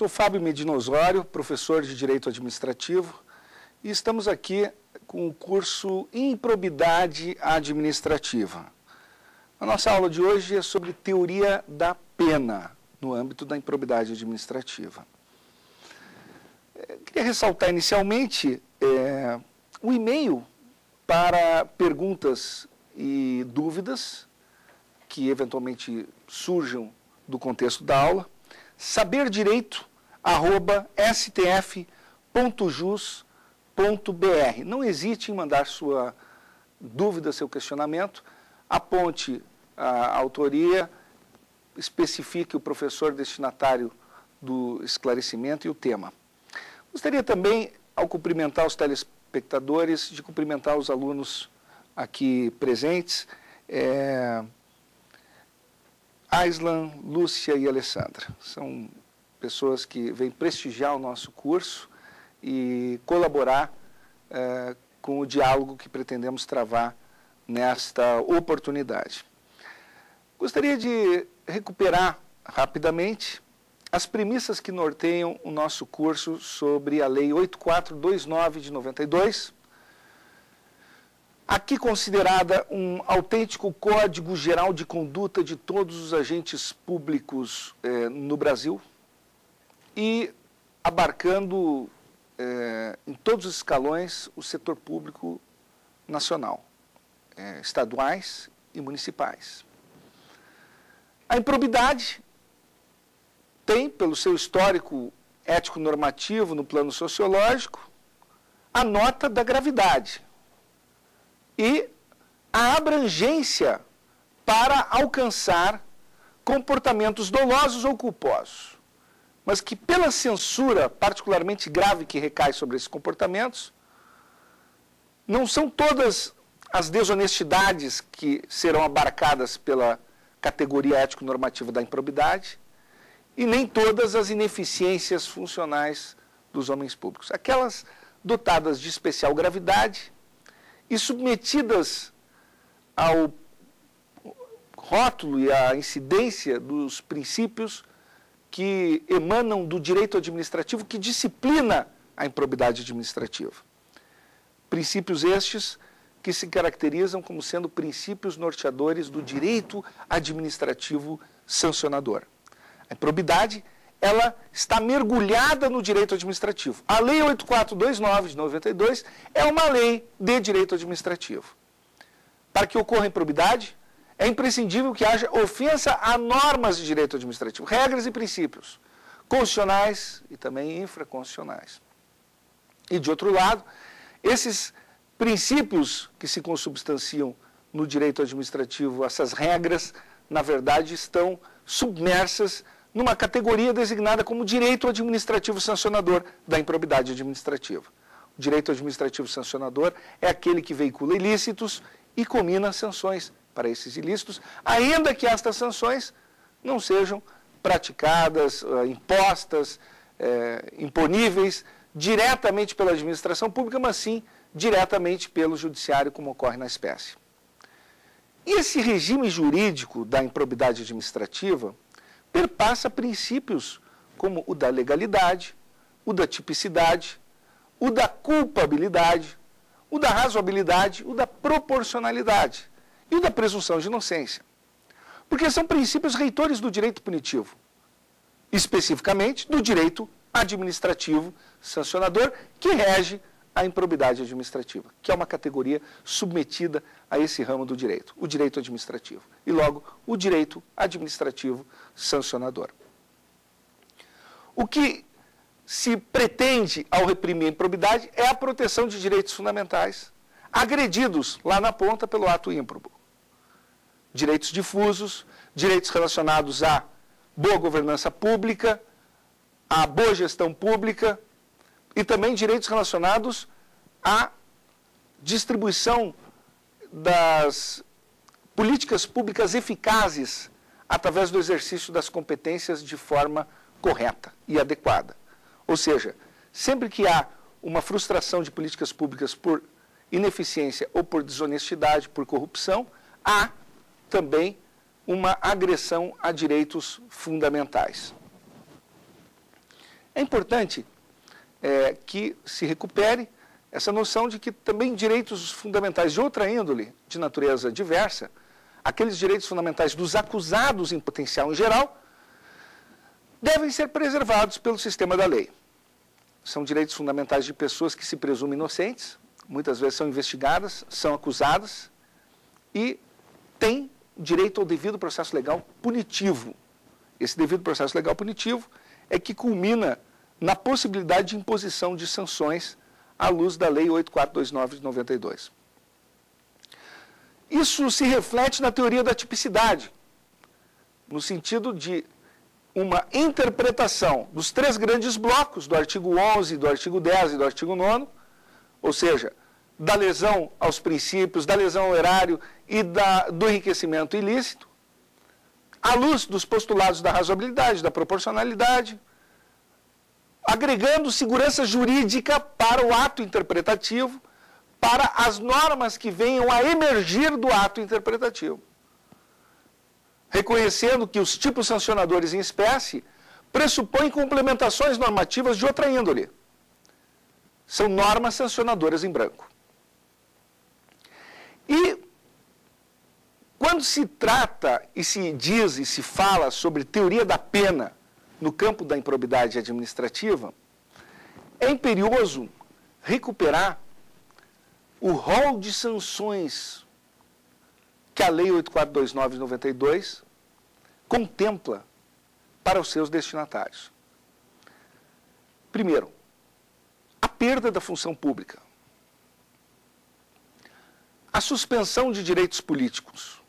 Sou Fábio Medina Osório, professor de Direito Administrativo, e estamos aqui com o curso Improbidade Administrativa. A nossa aula de hoje é sobre teoria da pena, no âmbito da improbidade administrativa. Queria ressaltar inicialmente o e-mail para perguntas e dúvidas que eventualmente surjam do contexto da aula, saberdireito@stf.jus.br. Não hesite em mandar sua dúvida, seu questionamento, aponte a autoria, especifique o professor destinatário do esclarecimento e o tema. Gostaria também, ao cumprimentar os telespectadores, de cumprimentar os alunos aqui presentes, Aislan, Lúcia e Alessandra. São pessoas que vêm prestigiar o nosso curso e colaborar com o diálogo que pretendemos travar nesta oportunidade. Gostaria de recuperar rapidamente as premissas que norteiam o nosso curso sobre a Lei 8429 de 92, aqui considerada um autêntico código geral de conduta de todos os agentes públicos no Brasil e abarcando em todos os escalões o setor público nacional, estaduais e municipais. A improbidade tem, pelo seu histórico ético-normativo no plano sociológico, a nota da gravidade e a abrangência para alcançar comportamentos dolosos ou culposos, mas que pela censura particularmente grave que recai sobre esses comportamentos, não são todas as desonestidades que serão abarcadas pela categoria ético-normativa da improbidade e nem todas as ineficiências funcionais dos homens públicos. Aquelas dotadas de especial gravidade e submetidas ao rótulo e à incidência dos princípios que emanam do direito administrativo que disciplina a improbidade administrativa. Princípios estes que se caracterizam como sendo princípios norteadores do direito administrativo sancionador. A improbidade, ela está mergulhada no direito administrativo. A Lei 8429 de 92 é uma lei de direito administrativo. Para que ocorra a improbidade, é imprescindível que haja ofensa a normas de direito administrativo, regras e princípios constitucionais e também infraconstitucionais. E, de outro lado, esses princípios que se consubstanciam no direito administrativo, essas regras, na verdade, estão submersas numa categoria designada como direito administrativo sancionador da improbidade administrativa. O direito administrativo sancionador é aquele que veicula ilícitos e comina sanções para esses ilícitos, ainda que estas sanções não sejam praticadas, impostas, imponíveis diretamente pela administração pública, mas sim diretamente pelo judiciário, como ocorre na espécie. E esse regime jurídico da improbidade administrativa perpassa princípios como o da legalidade, o da tipicidade, o da culpabilidade, o da razoabilidade, o da proporcionalidade e o da presunção de inocência. Porque são princípios reitores do direito punitivo, especificamente do direito administrativo sancionador, que rege a improbidade administrativa, que é uma categoria submetida a esse ramo do direito, o direito administrativo, e logo o direito administrativo sancionador. O que se pretende ao reprimir a improbidade é a proteção de direitos fundamentais, agredidos lá na ponta pelo ato ímprobo. Direitos difusos, direitos relacionados à boa governança pública, à boa gestão pública, e também direitos relacionados à distribuição das políticas públicas eficazes através do exercício das competências de forma correta e adequada. Ou seja, sempre que há uma frustração de políticas públicas por ineficiência ou por desonestidade, por corrupção, há também uma agressão a direitos fundamentais. É importante que se recupere essa noção de que também direitos fundamentais de outra índole, de natureza diversa, aqueles direitos fundamentais dos acusados em potencial em geral, devem ser preservados pelo sistema da lei. São direitos fundamentais de pessoas que se presumem inocentes, muitas vezes são investigadas, são acusadas e têm direito ao devido processo legal punitivo. Esse devido processo legal punitivo é que culmina na possibilidade de imposição de sanções à luz da Lei 8429 de 92. Isso se reflete na teoria da tipicidade, no sentido de uma interpretação dos três grandes blocos, do artigo 11, do artigo 10 e do artigo 9, ou seja, da lesão aos princípios, da lesão ao erário e do enriquecimento ilícito, à luz dos postulados da razoabilidade, da proporcionalidade, agregando segurança jurídica para o ato interpretativo, para as normas que venham a emergir do ato interpretativo. Reconhecendo que os tipos sancionadores em espécie pressupõem complementações normativas de outra índole. São normas sancionadoras em branco. E quando se trata e se diz e se fala sobre teoria da pena no campo da improbidade administrativa, é imperioso recuperar o rol de sanções que a Lei 8429 de 92 contempla para os seus destinatários. Primeiro, a perda da função pública, a suspensão de direitos políticos,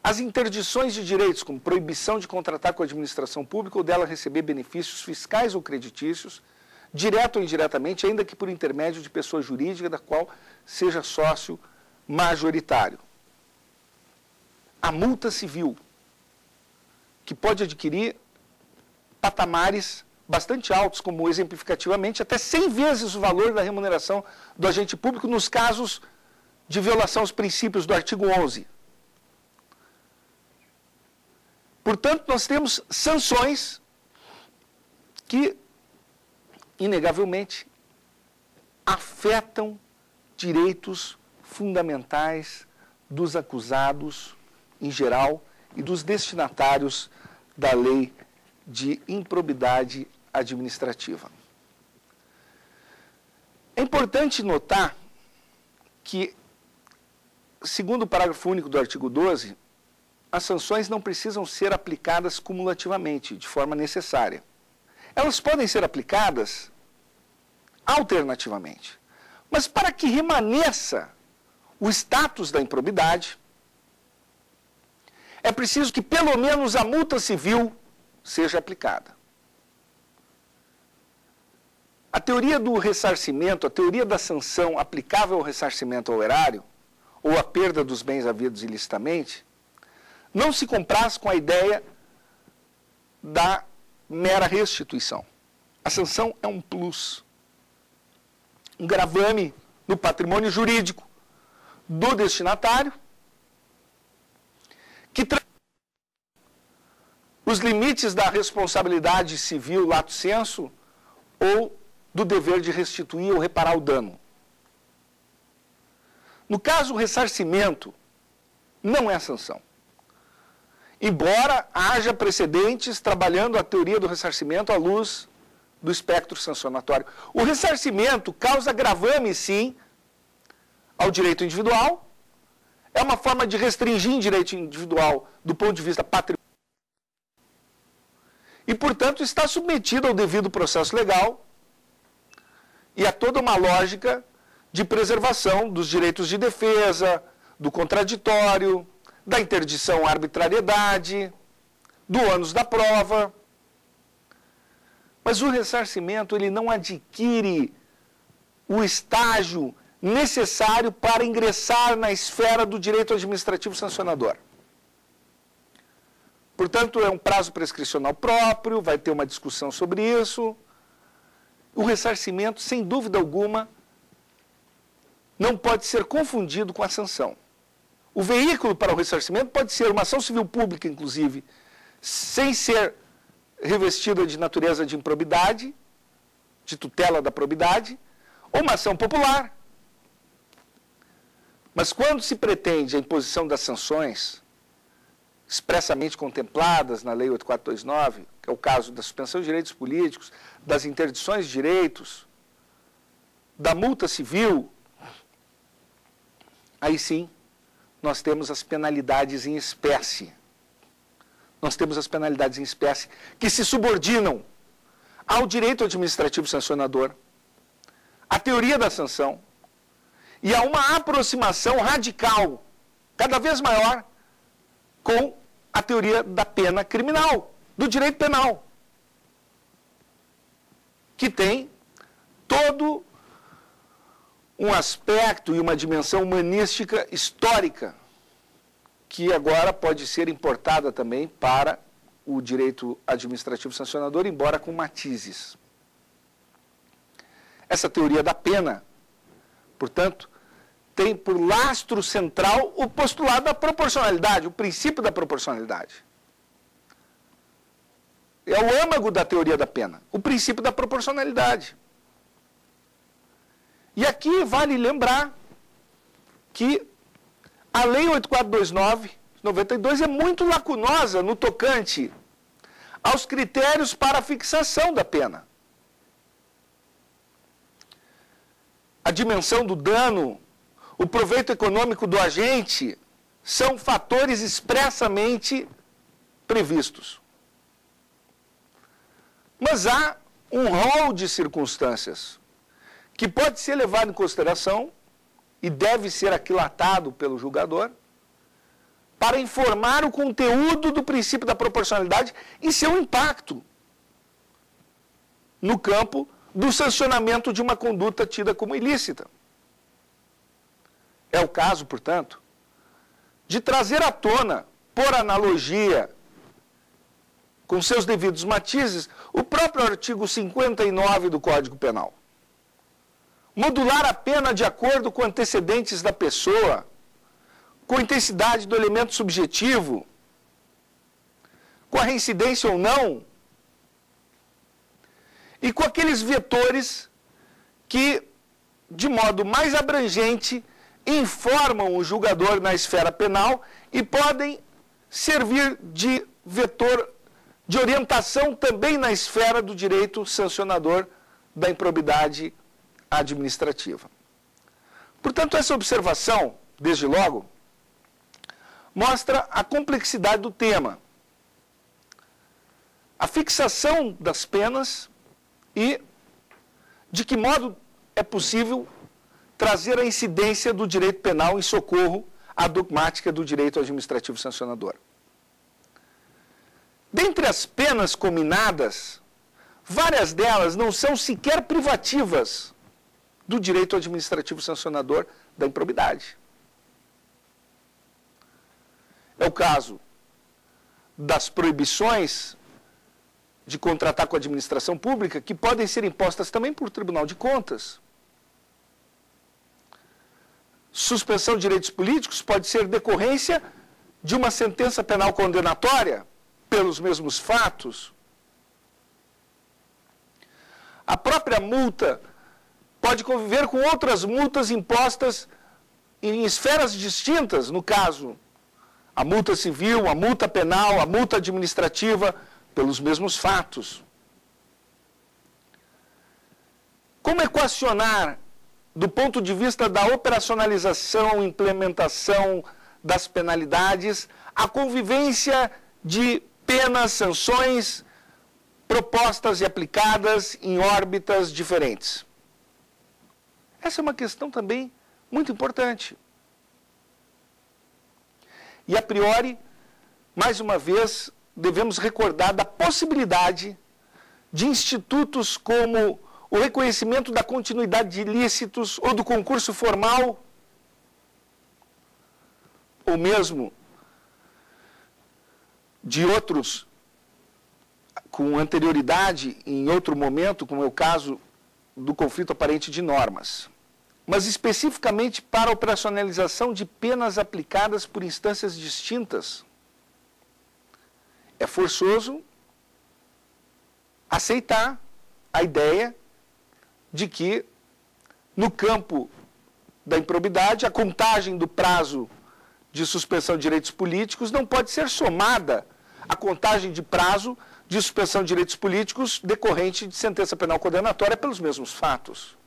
as interdições de direitos, como proibição de contratar com a administração pública ou dela receber benefícios fiscais ou creditícios, direto ou indiretamente, ainda que por intermédio de pessoa jurídica da qual seja sócio majoritário. A multa civil, que pode adquirir patamares bastante altos, como exemplificativamente, até 100 vezes o valor da remuneração do agente público nos casos de violação aos princípios do artigo 11. Portanto, nós temos sanções que, inegavelmente, afetam direitos fundamentais dos acusados, em geral, e dos destinatários da lei de improbidade administrativa. É importante notar que, segundo o parágrafo único do artigo 12, as sanções não precisam ser aplicadas cumulativamente, de forma necessária. Elas podem ser aplicadas alternativamente. Mas para que remaneça o status da improbidade, é preciso que pelo menos a multa civil seja aplicada. A teoria do ressarcimento, a teoria da sanção aplicável ao ressarcimento ao erário, ou à perda dos bens havidos ilicitamente, não se compraz com a ideia da mera restituição. A sanção é um plus, um gravame no patrimônio jurídico do destinatário, que os limites da responsabilidade civil lato sensu ou do dever de restituir ou reparar o dano. No caso, o ressarcimento não é sanção. Embora haja precedentes trabalhando a teoria do ressarcimento à luz do espectro sancionatório. O ressarcimento causa gravame, sim, ao direito individual. É uma forma de restringir o direito individual do ponto de vista patrimonial. E, portanto, está submetido ao devido processo legal e a toda uma lógica de preservação dos direitos de defesa, do contraditório, da interdição à arbitrariedade, do ônus da prova. Mas o ressarcimento ele não adquire o estágio necessário para ingressar na esfera do direito administrativo sancionador. Portanto, é um prazo prescricional próprio, vai ter uma discussão sobre isso. O ressarcimento, sem dúvida alguma, não pode ser confundido com a sanção. O veículo para o ressarcimento pode ser uma ação civil pública, inclusive, sem ser revestida de natureza de improbidade, de tutela da probidade, ou uma ação popular. Mas quando se pretende a imposição das sanções expressamente contempladas na Lei 8429, que é o caso da suspensão de direitos políticos, das interdições de direitos, da multa civil, aí sim nós temos as penalidades em espécie. Nós temos as penalidades em espécie que se subordinam ao direito administrativo sancionador, à teoria da sanção e a uma aproximação radical, cada vez maior, com a teoria da pena criminal, do direito penal, que tem todo um aspecto e uma dimensão humanística histórica, que agora pode ser importada também para o direito administrativo sancionador, embora com matizes. Essa teoria da pena, portanto, tem por lastro central o postulado da proporcionalidade, o princípio da proporcionalidade. É o âmago da teoria da pena, o princípio da proporcionalidade. E aqui vale lembrar que a Lei 8429, 92, é muito lacunosa no tocante aos critérios para a fixação da pena. A dimensão do dano, o proveito econômico do agente, são fatores expressamente previstos. Mas há um rol de circunstâncias que pode ser levado em consideração e deve ser aquilatado pelo julgador para informar o conteúdo do princípio da proporcionalidade e seu impacto no campo do sancionamento de uma conduta tida como ilícita. É o caso, portanto, de trazer à tona, por analogia, com seus devidos matizes, o próprio artigo 59 do Código Penal. Modular a pena de acordo com antecedentes da pessoa, com a intensidade do elemento subjetivo, com a reincidência ou não, e com aqueles vetores que, de modo mais abrangente, informam o julgador na esfera penal e podem servir de vetor de orientação também na esfera do direito sancionador da improbidade administrativa. Portanto, essa observação, desde logo, mostra a complexidade do tema, a fixação das penas e de que modo é possível trazer a incidência do direito penal em socorro à dogmática do direito administrativo sancionador. Dentre as penas cominadas, várias delas não são sequer privativas do direito administrativo sancionador da improbidade. É o caso das proibições de contratar com a administração pública, que podem ser impostas também por Tribunal de Contas. Suspensão de direitos políticos pode ser decorrência de uma sentença penal condenatória pelos mesmos fatos. A própria multa pode conviver com outras multas impostas em esferas distintas, no caso, a multa civil, a multa penal, a multa administrativa, pelos mesmos fatos. Como equacionar, do ponto de vista da operacionalização e implementação das penalidades, a convivência de penas, sanções propostas e aplicadas em órbitas diferentes? Essa é uma questão também muito importante. E, a priori, mais uma vez, devemos recordar da possibilidade de institutos como o reconhecimento da continuidade de ilícitos ou do concurso formal, ou mesmo de outros com anterioridade em outro momento, como é o caso do conflito aparente de normas, mas especificamente para a operacionalização de penas aplicadas por instâncias distintas. É forçoso aceitar a ideia de que, no campo da improbidade, a contagem do prazo de suspensão de direitos políticos não pode ser somada à contagem de prazo de suspensão de direitos políticos decorrente de sentença penal condenatória pelos mesmos fatos.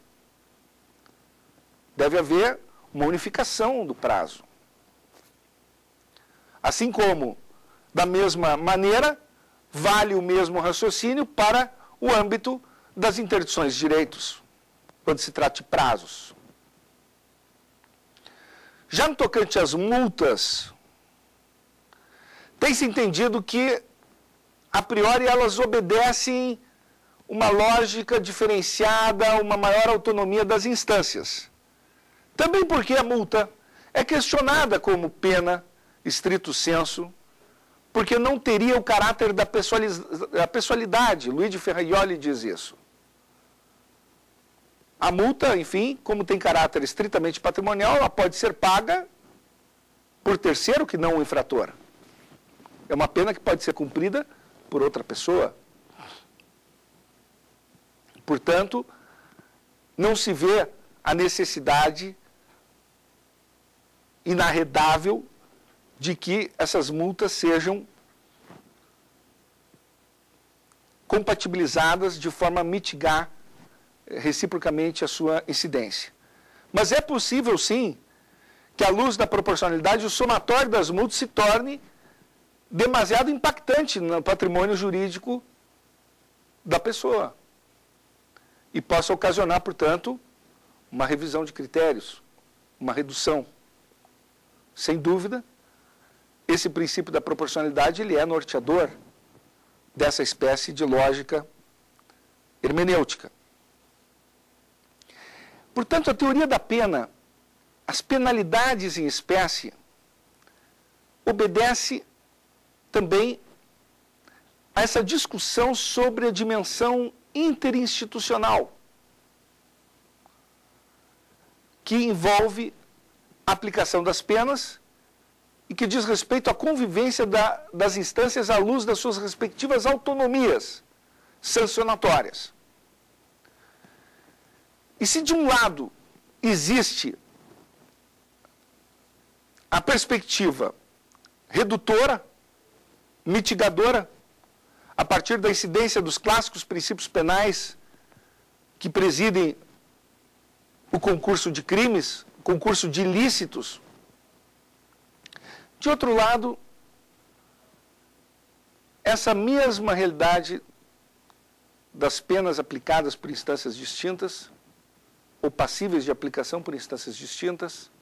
Deve haver uma unificação do prazo. Assim como, da mesma maneira, vale o mesmo raciocínio para o âmbito das interdições de direitos, quando se trata de prazos. Já no tocante às multas, tem-se entendido que, a priori, elas obedecem uma lógica diferenciada, uma maior autonomia das instâncias. Também porque a multa é questionada como pena, estrito sensu, porque não teria o caráter da pessoalidade. Luigi Ferraioli diz isso. A multa, enfim, como tem caráter estritamente patrimonial, ela pode ser paga por terceiro que não o infrator. É uma pena que pode ser cumprida por outra pessoa. Portanto, não se vê a necessidade inarredável de que essas multas sejam compatibilizadas de forma a mitigar reciprocamente a sua incidência. Mas é possível, sim, que à luz da proporcionalidade o somatório das multas se torne demasiado impactante no patrimônio jurídico da pessoa e possa ocasionar, portanto, uma revisão de critérios, uma redução. Sem dúvida, esse princípio da proporcionalidade ele é norteador dessa espécie de lógica hermenêutica. Portanto, a teoria da pena, as penalidades em espécie, obedece também a essa discussão sobre a dimensão interinstitucional, que envolve a aplicação das penas e que diz respeito à convivência das instâncias à luz das suas respectivas autonomias sancionatórias. E se de um lado existe a perspectiva redutora, mitigadora, a partir da incidência dos clássicos princípios penais que presidem o concurso de crimes, o concurso de ilícitos, de outro lado, essa mesma realidade das penas aplicadas por instâncias distintas, ou passíveis de aplicação por instâncias distintas,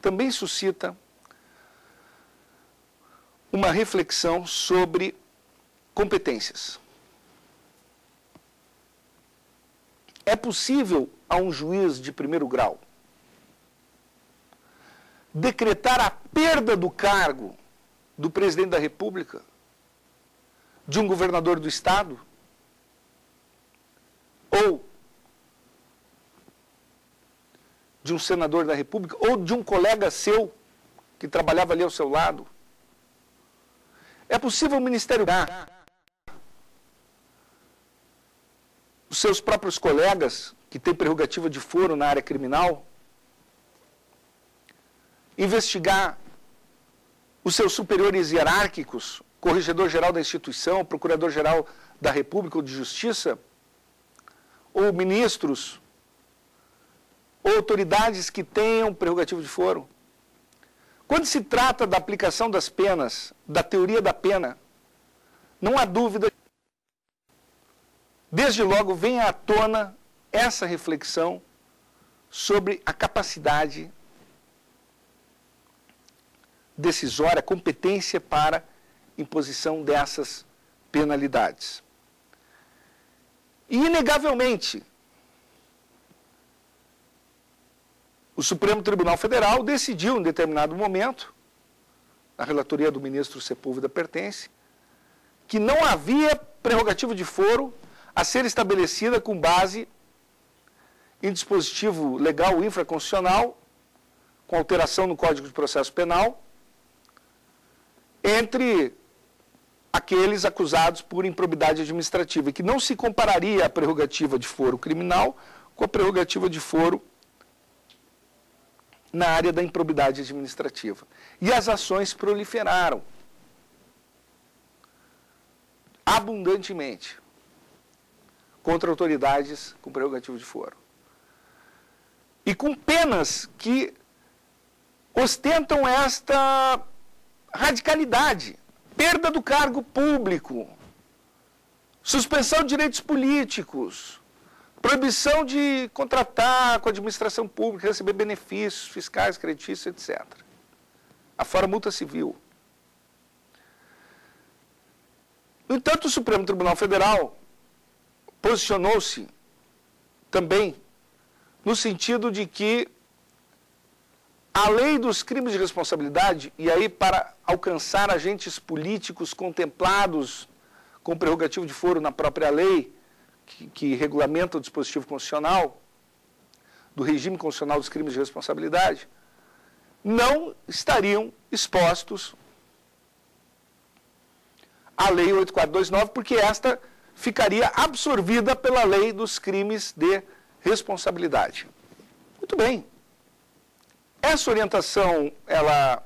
também suscita uma reflexão sobre competências. É possível a um juiz de primeiro grau decretar a perda do cargo do presidente da República, de um governador do Estado, ou de um senador da República, ou de um colega seu que trabalhava ali ao seu lado? É possível o Ministério Público, os seus próprios colegas, que têm prerrogativa de foro na área criminal, investigar os seus superiores hierárquicos, corregedor-geral da instituição, procurador-geral da República ou de Justiça, ou ministros, ou autoridades que tenham prerrogativa de foro? Quando se trata da aplicação das penas, da teoria da pena, não há dúvida, desde logo vem à tona essa reflexão sobre a capacidade decisória, a competência para imposição dessas penalidades. E, inegavelmente, o Supremo Tribunal Federal decidiu, em determinado momento, na relatoria do ministro Sepúlveda Pertence, que não havia prerrogativa de foro a ser estabelecida com base em dispositivo legal infraconstitucional, com alteração no Código de Processo Penal, entre aqueles acusados por improbidade administrativa, e que não se compararia a prerrogativa de foro criminal com a prerrogativa de foro na área da improbidade administrativa. E as ações proliferaram abundantemente contra autoridades com prerrogativa de foro. E com penas que ostentam esta radicalidade: perda do cargo público, suspensão de direitos políticos, proibição de contratar com a administração pública, receber benefícios fiscais, creditícios, etc. Afora multa civil. No entanto, o Supremo Tribunal Federal posicionou-se também no sentido de que a lei dos crimes de responsabilidade, e aí para alcançar agentes políticos contemplados com prerrogativo de foro na própria lei, que regulamenta o dispositivo constitucional, do regime constitucional dos crimes de responsabilidade, não estariam expostos à Lei 8429, porque esta ficaria absorvida pela Lei dos crimes de responsabilidade. Muito bem. Essa orientação, ela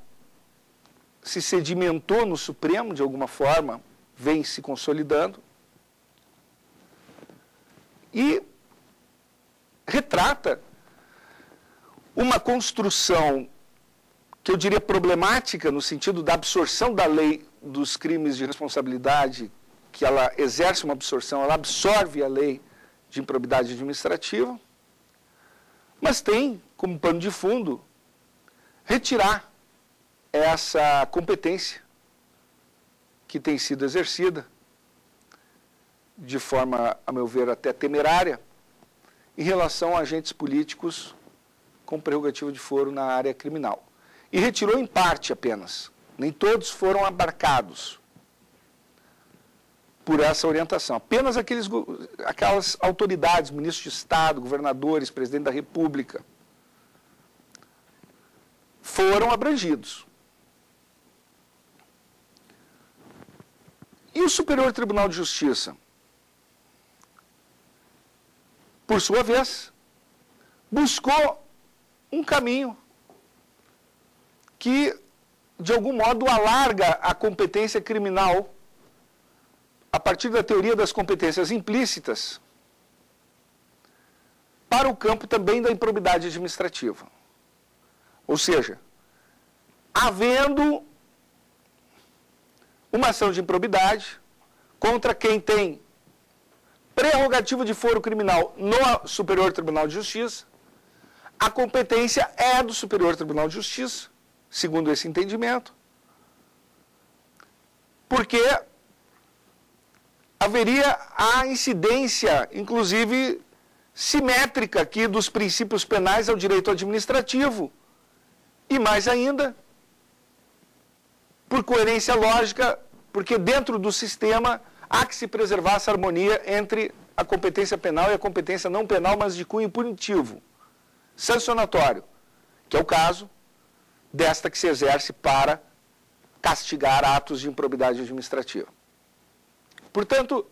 se sedimentou no Supremo, de alguma forma, vem se consolidando, e retrata uma construção que eu diria problemática no sentido da absorção da lei dos crimes de responsabilidade, que ela exerce uma absorção, ela absorve a lei de improbidade administrativa, mas tem como pano de fundo retirar essa competência que tem sido exercida de forma, a meu ver, até temerária, em relação a agentes políticos com prerrogativa de foro na área criminal. E retirou em parte apenas. Nem todos foram abarcados por essa orientação. Apenas aquelas autoridades, ministros de Estado, governadores, presidente da República, foram abrangidos. E o Superior Tribunal de Justiça, por sua vez, buscou um caminho que, de algum modo, alarga a competência criminal a partir da teoria das competências implícitas para o campo também da improbidade administrativa. Ou seja, havendo uma ação de improbidade contra quem tem prerrogativa de foro criminal no Superior Tribunal de Justiça, a competência é do Superior Tribunal de Justiça, segundo esse entendimento, porque haveria a incidência, inclusive, simétrica aqui dos princípios penais ao direito administrativo, e mais ainda, por coerência lógica, porque dentro do sistema há que se preservar essa harmonia entre a competência penal e a competência não penal, mas de cunho punitivo, sancionatório, que é o caso desta que se exerce para castigar atos de improbidade administrativa. Portanto,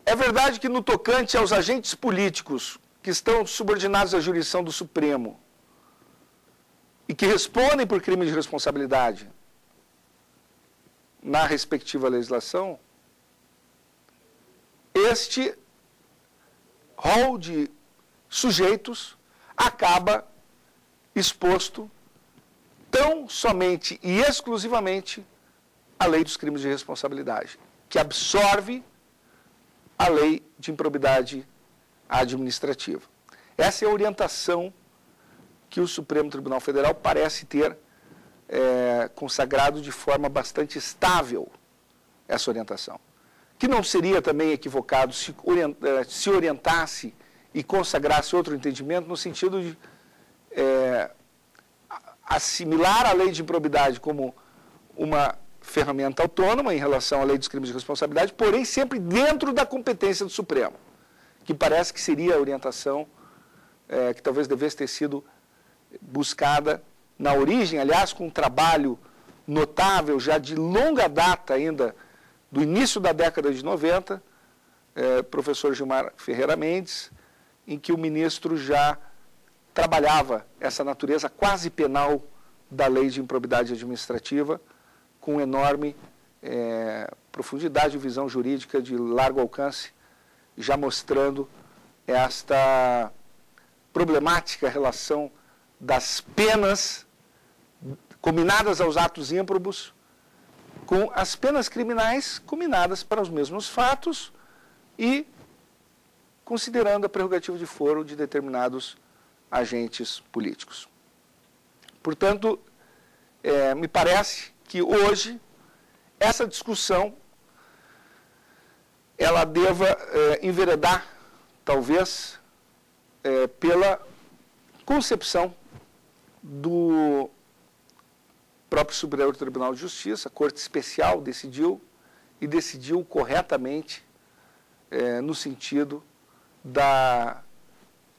é verdade que no tocante aos agentes políticos que estão subordinados à jurisdição do Supremo e que respondem por crime de responsabilidade na respectiva legislação, este rol de sujeitos acaba exposto tão somente e exclusivamente à lei dos crimes de responsabilidade, que absorve a lei de improbidade administrativa. Essa é a orientação que o Supremo Tribunal Federal parece ter consagrado de forma bastante estável, essa orientação. Que não seria também equivocado se orientasse e consagrasse outro entendimento no sentido de assimilar a lei de improbidade como uma ferramenta autônoma em relação à lei dos crimes de responsabilidade, porém sempre dentro da competência do Supremo, que parece que seria a orientação que talvez devesse ter sido buscada na origem, aliás, com um trabalho notável, já de longa data ainda, do início da década de 90, professor Gilmar Ferreira Mendes, em que o ministro já trabalhava essa natureza quase penal da lei de improbidade administrativa, com enorme profundidade e visão jurídica de largo alcance, já mostrando esta problemática relação das penas combinadas aos atos ímprobos com as penas criminais combinadas para os mesmos fatos e considerando a prerrogativa de foro de determinados agentes políticos. Portanto, me parece que hoje essa discussão ela deva enveredar, talvez, pela concepção do próprio Superior Tribunal de Justiça. A Corte Especial decidiu corretamente no sentido da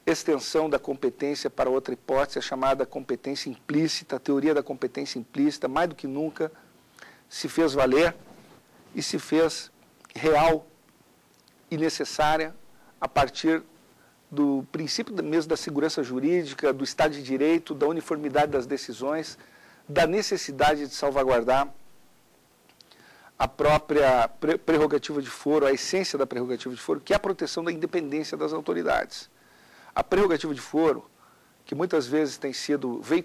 extensão da competência para outra hipótese, a chamada competência implícita, a teoria da competência implícita, mais do que nunca se fez valer e se fez real e necessária a partir do princípio mesmo da segurança jurídica, do Estado de Direito, da uniformidade das decisões, da necessidade de salvaguardar a própria prerrogativa de foro, a essência da prerrogativa de foro, que é a proteção da independência das autoridades. A prerrogativa de foro, que muitas vezes tem sido veiculada